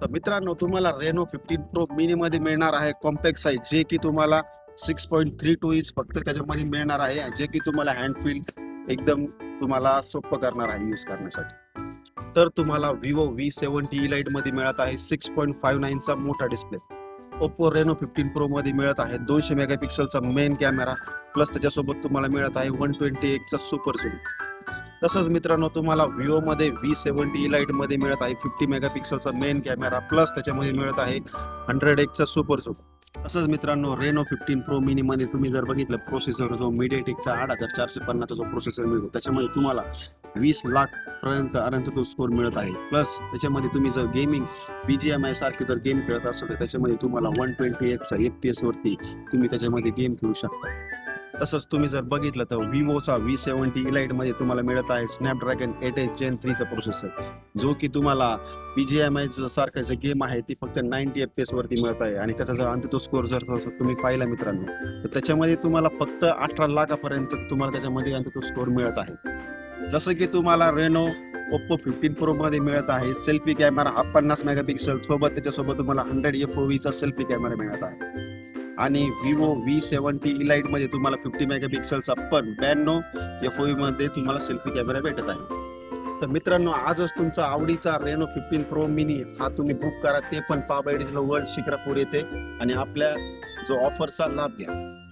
तर मित्रांनो, तुम्हाला रेनो 15 प्रो मिनी मध्ये मिळणार आहे कॉम्पॅक्ट साईज, जे की तुम्हाला 6.32 इंच फक्त त्याच्यामध्ये मिळणार आहे, जे की तुम्हाला हँड फील एकदम तुम्हाला सोपं करणार आहे यूज करण्यासाठी. तर तुम्हाला विवो V70 लाईट मध्ये मिळत आहे 6.59 चा मोठा डिस्प्ले. ओप्पो रेनो 15 प्रो मध्ये मिळत आहे 200 मेगापिक्सलचा मेन कॅमेरा, प्लस त्याच्यासोबत तुम्हाला मिळत आहे 120x चा सुपर झूम. तसंच मित्रांनो, तुम्हाला विवो मध्ये V70 लाईट मध्ये मिळत आहे 50 मेगापिक्सलचा मेन कॅमेरा, प्लस त्याच्यामध्ये मिळत आहे 100x चा सुपर झूम. तसंच मित्रांनो, रेनो 15 प्रो मिनी मध्ये तुम्ही जर बघितलं, प्रोसेसर जो MediaTekचा 8450 चा जो प्रोसेसर मिळतो, त्याच्यामध्ये तुम्हाला 20 लाख पर्यंत अनंत स्कोर मिळत आहे. प्लस त्याच्यामध्ये तुम्ही जर गेमिंग BGMI सारखे जर गेम खेळत असाल तर त्याच्यामध्ये तुम्हाला 120x चा FPS वरती तुम्ही त्याच्यामध्ये गेम खेळू शकता. तसंच तुम्ही जर बघितलं तर विवोचा V70 लाईट मध्ये तुम्हाला मिळत आहे स्नॅपड्रॅगन 8 Gen 3 चा प्रोसेसर, जो की तुम्हाला BGMI सारखं जे गेम आहे ती फक्त 90 FPS वरती मिळत आहे. आणि त्याचा जर अंतिम स्कोर जर तुम्ही पाहिला मित्रांनो, तर त्याच्यामध्ये तुम्हाला फक्त 18 लाखापर्यंत तुम्हाला त्याच्यामध्ये अंतिम स्कोर मिळत आहे. जसं की तुम्हाला रेनो ओप्पो 15 प्रो मध्ये मिळत आहे सेल्फी कॅमेरा हा 50 मेगापिक्सल सोबत, त्याच्यासोबत तुम्हाला 100 FOV चा सेल्फी कॅमेरा मिळत आहे. आणि विवो V70 लाईट मध्ये तुम्हाला 50 मेगापिक्सलचा पण 92 FOV मध्ये तुम्हाला सेल्फी कॅमेरा भेटत आहे. तर मित्रांनो, आजच तुमचा आवडीचा रेनो 15 प्रो मिनी हा तुम्ही बुक करा, ते पण पाबर्डीजला वर्ल्ड शिक्रापूर येथे, आणि आपल्या जो ऑफरचा लाभ घ्या.